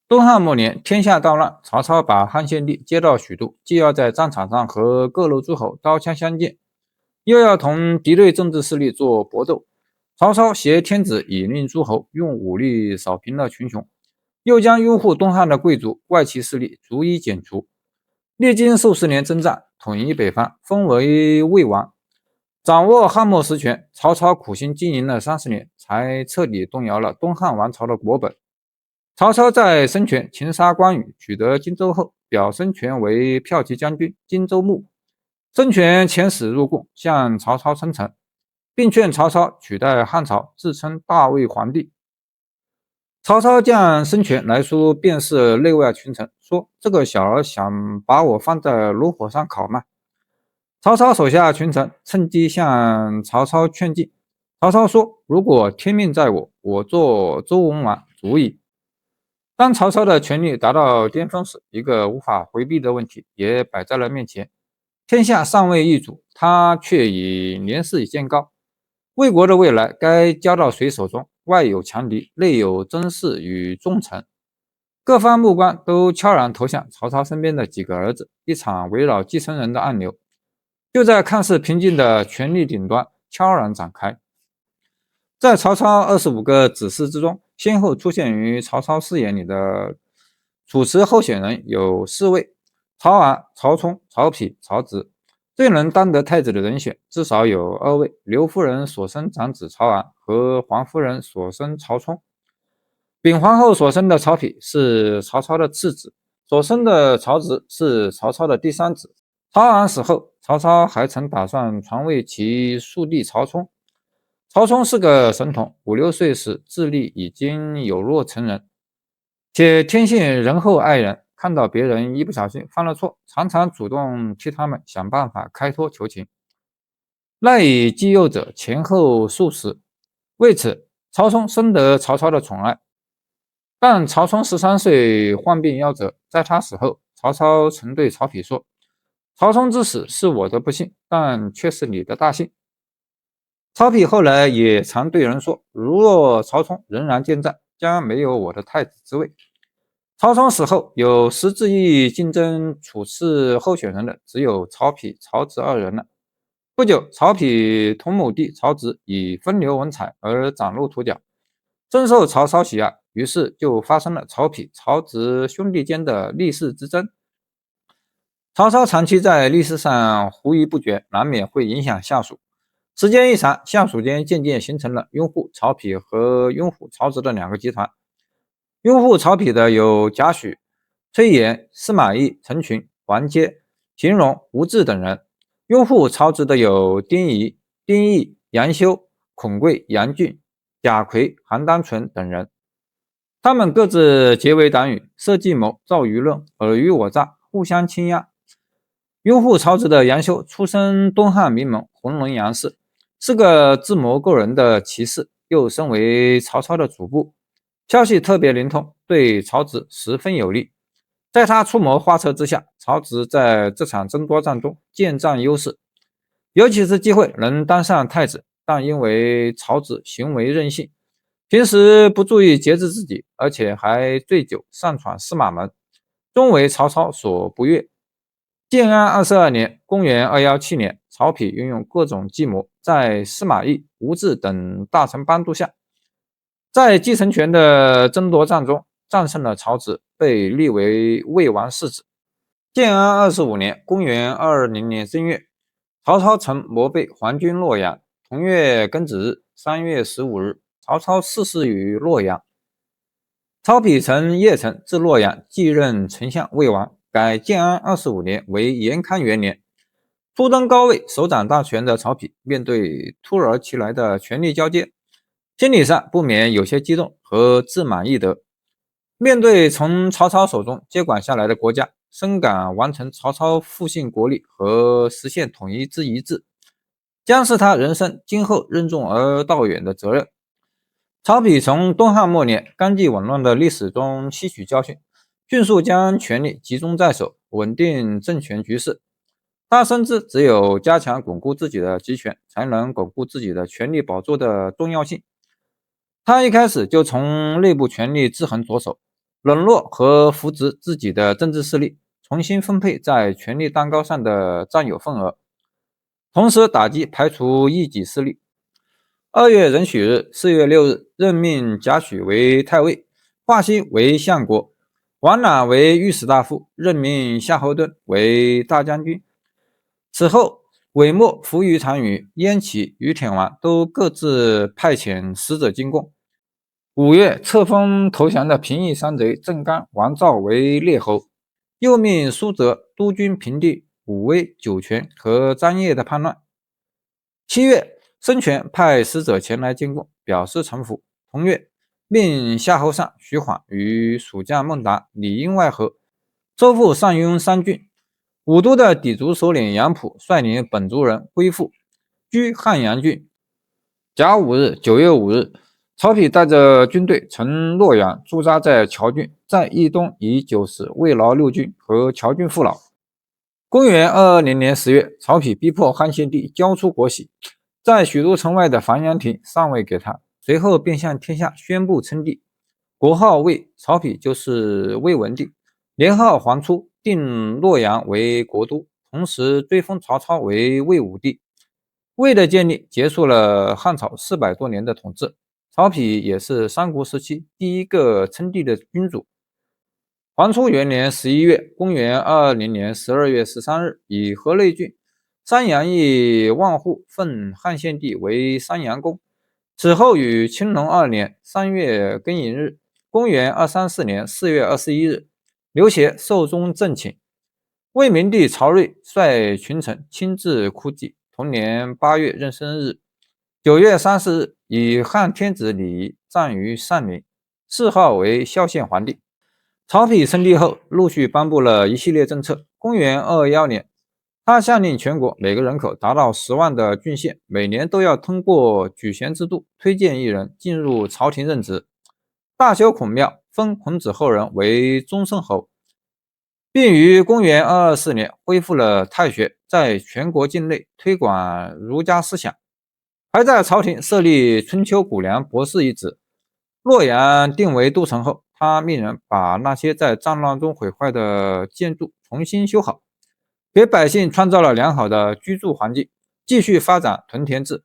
东汉末年，天下大乱，曹操把汉献帝接到许都，既要在战场上和各路诸侯刀枪相见，又要同敌对政治势力做搏斗。曹操挟天子以令诸侯，用武力扫平了群雄，又将拥护东汉的贵族外戚势力逐一剪除。历经数十年征战，统一北方，封为魏王，掌握汉末实权。曹操苦心经营了30年，才彻底动摇了东汉王朝的国本。曹操在孙权擒杀关羽，取得荆州后，表孙权为骠骑将军、荆州牧。孙权遣使入贡，向曹操称臣，并劝曹操取代汉朝，自称大魏皇帝。曹操见孙权来书，便是内外群臣，说：“这个小儿想把我放在炉火上烤吗？”曹操手下群臣趁机向曹操劝进。曹操说：“如果天命在我，我做周文王足矣。”当曹操的权力达到巅峰时，一个无法回避的问题也摆在了面前：天下尚未易主，他却已年事已渐高，魏国的未来该交到谁手中？外有强敌，内有甄氏与重臣，各方目光都悄然投向曹操身边的几个儿子，一场围绕继承人的暗流就在看似平静的权力顶端悄然展开。在曹操25个子嗣之中，先后出现于曹操视野里的主持候选人有4位：曹昂、曹冲、曹丕、曹植。最能当得太子的人选至少有2位：刘夫人所生长子曹昂和皇夫人所生曹冲。丙皇后所生的曹丕是曹操的次子，所生的曹植是曹操的第3子。曹昂死后，曹操还曾打算传位其庶弟曹冲。曹冲是个神童，5、6岁时智力已经有若成人，且天性仁厚爱人，看到别人一不小心犯了错，常常主动替他们想办法开脱求情，赖以济幼者前后数十。为此，曹冲深得曹操的宠爱。但曹冲13岁患病夭折，在他死后，曹操曾对曹丕说：“曹冲之死是我的不幸，但却是你的大幸。”曹丕后来也常对人说：“如若曹冲仍然健在，将没有我的太子之位。”曹冲死后，有实质意义竞争处次候选人的只有曹丕、曹植2人了。不久，曹丕同母弟曹植以风流文采而崭露头角，深受曹操喜爱，于是就发生了曹丕、曹植兄弟间的立嗣之争。曹操长期在立嗣上狐疑不决，难免会影响下属。时间一长，下属间渐渐形成了拥护曹丕和拥护曹植的2个集团。拥护曹丕的有贾诩、崔琰、司马懿、陈群、王阶、邢荣、吴质等人；拥护曹植的有丁仪、丁义、杨修、孔贵、杨俊、贾逵、韩当纯等人。他们各自结为党羽，设计谋，造舆论，尔虞我诈，互相倾轧。拥护曹植的杨修出身东汉名门弘农杨氏，是个智谋过人的奇士，又身为曹操的主簿，消息特别灵通，对曹植十分有利。在他出谋划策之下，曹植在这场争夺战中渐占优势，尤其是机会能当上太子，但因为曹植行为任性，平时不注意节制自己，而且还醉酒擅闯司马门，终为曹操所不悦。建安22年，公元217年，曹丕运用各种计谋，在司马懿、吴质等大臣帮助下，在继承权的争夺战中战胜了曹植，被立为魏王世子。建安25年，公元220年正月，曹操乘谋背还军洛阳。同月庚子日，3月15日，曹操逝世于洛阳。曹丕乘邺城至洛阳，继任丞相、魏王。改建安25年为延康元年。初登高位，手掌大权的曹丕，面对突如其来的权力交接，心理上不免有些激动和自满意得。面对从曹操手中接管下来的国家，深感完成曹操复兴国力和实现统一之一志，将是他人生今后任重而道远的责任。曹丕从东汉末年纲纪紊乱的历史中吸取教训，迅速将权力集中在手，稳定政权局势。他深知只有加强巩固自己的集权，才能巩固自己的权力宝座的重要性。他一开始就从内部权力制衡着手，冷落和扶植自己的政治势力，重新分配在权力蛋糕上的占有份额，同时打击排除异己势力。2月壬戌日4月6日，任命贾诩为太尉，华歆为相国，王览为御史大夫，任命夏侯惇为大将军。此后，韦墨、扶余单于、燕齐、于舔王都各自派遣使者进贡。5月，册封投降的平邑山贼郑干、王肇为列侯，又命苏辙督军平定武威、酒泉和张掖的叛乱。7月，孙权派使者前来进贡，表示臣服。同月，命夏侯尚、徐晃与蜀将孟达里应外合，收复上庸三郡。武都的氐族首领杨溥率领本族人归附，居汉阳郡。甲午日9月5日，曹丕带着军队从洛阳驻扎在谯郡，在豫东以酒食慰劳六军和谯郡父老。公元220年10月，曹丕逼迫汉献帝交出国玺，在许都城外的繁阳亭上位给他，随后便向天下宣布称帝，国号魏，曹丕就是魏文帝，年号黄初，定洛阳为国都，同时追封曹操为魏武帝。魏的建立结束了汉朝400多年的统治，曹丕也是三国时期第一个称帝的君主。黄初元年11月，公元220年12月13日，以河内郡山阳邑万户奉汉献帝为山阳公。此后于青龙2年3月庚寅日，公元234年4月21日，刘协寿终正寝。魏明帝曹睿率群臣亲自哭祭，同年8月壬申日，9月30日，以汉天子礼仪葬于上陵，谥号为孝献皇帝。曹丕称帝后，陆续颁布了一系列政策。公元221年，他下令全国每个人口达到10万的郡县，每年都要通过举贤制度推荐一人进入朝廷任职。大修孔庙，封孔子后人为中圣侯，并于公元224年恢复了太学，在全国境内推广儒家思想，还在朝廷设立春秋谷梁博士一职。洛阳定为都城后，他命人把那些在战乱中毁坏的建筑重新修好，给百姓创造了良好的居住环境，继续发展屯田制，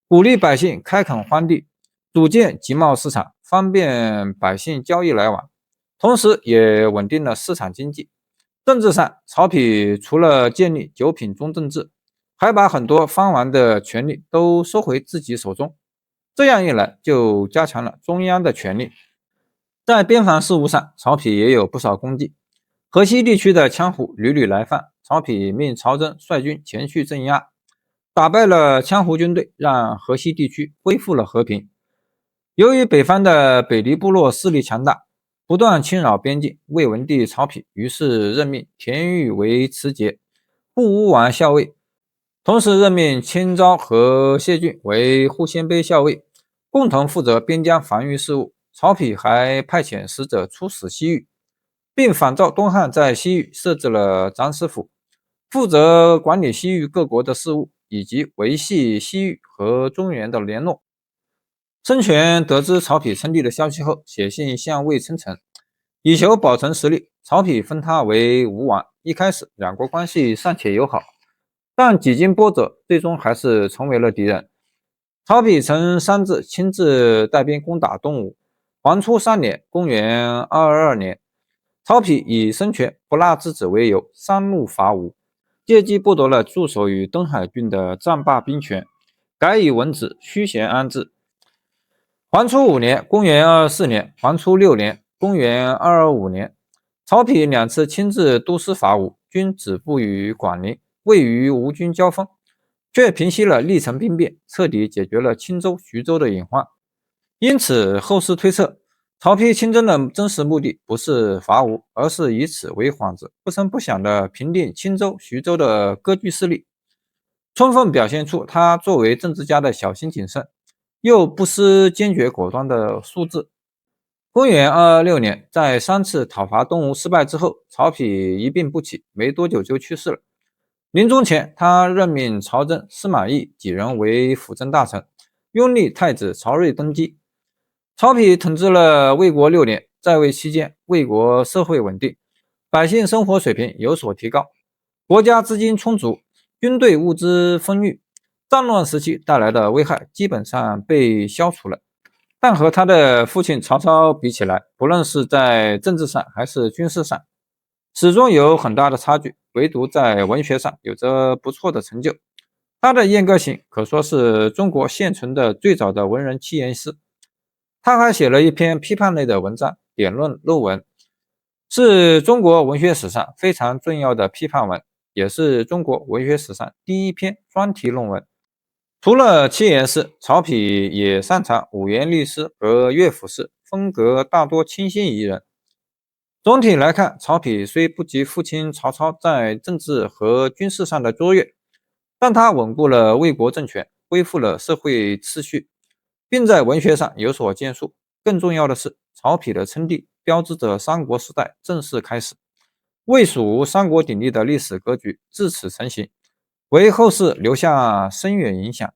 鼓励百姓开垦荒地，组建集贸市场，方便百姓交易来往，同时也稳定了市场经济。政治上，曹丕除了建立九品中正制，还把很多藩王的权力都收回自己手中，这样一来就加强了中央的权力。在边防事务上，曹丕也有不少功绩。河西地区的羌胡屡屡来犯，曹丕命曹真率军前去镇压，打败了羌胡军队，让河西地区恢复了和平。由于北方的北狄部落势力强大，不断侵扰边境，魏文帝曹丕于是任命田豫为持节，护乌王校尉，同时任命千昭和谢峻为护鲜卑校尉，共同负责边疆防御事务。曹丕还派遣使者出使西域，并仿照东汉在西域设置了长史府，负责管理西域各国的事务，以及维系西域和中原的联络。孙权得知曹丕称帝的消息后，写信向魏称臣，以求保存实力。曹丕封他为吴王。一开始两国关系尚且友好，但几经波折，最终还是成为了敌人。曹丕曾3次亲自带兵攻打东吴。黄初3年，公元222年，曹丕以孙权不纳之子为由，三路伐吴，借机剥夺了驻守于东海郡的战罢兵权，改以文子虚衔安置。黄初5年，公元224年，黄初6年，公元225年，曹丕2次亲自督师伐吴，均止步于广陵，未与吴军交锋，却平息了历城兵变，彻底解决了青州、徐州的隐患。因此，后世推测，曹丕亲征的真实目的不是伐吴，而是以此为幌子，不声不响地平定青州、徐州的割据势力，充分表现出他作为政治家的小心谨慎，又不失坚决果断的素质。公元226年，在3次讨伐东吴失败之后，曹丕一病不起，没多久就去世了。临终前，他任命曹真、司马懿几人为辅政大臣，拥立太子曹睿登基。曹丕统治了魏国6年，在位期间，魏国社会稳定，百姓生活水平有所提高，国家资金充足，军队物资丰裕，战乱时期带来的危害基本上被消除了。但和他的父亲曹操比起来，不论是在政治上还是军事上，始终有很大的差距，唯独在文学上有着不错的成就。他的《燕歌行》可说是中国现存的最早的文人七言诗。他还写了一篇批判类的文章《典论论文》，是中国文学史上非常重要的批判文，也是中国文学史上第一篇专题论文。除了七言诗，曹丕也擅长五言律诗和乐府诗，风格大多清新宜人。总体来看，曹丕虽不及父亲曹操在政治和军事上的卓越，但他稳固了魏国政权，恢复了社会秩序，并在文学上有所建树。更重要的是，曹丕的称帝标志着三国时代正式开始，魏蜀三国鼎立的历史格局自此成型，为后世留下深远影响。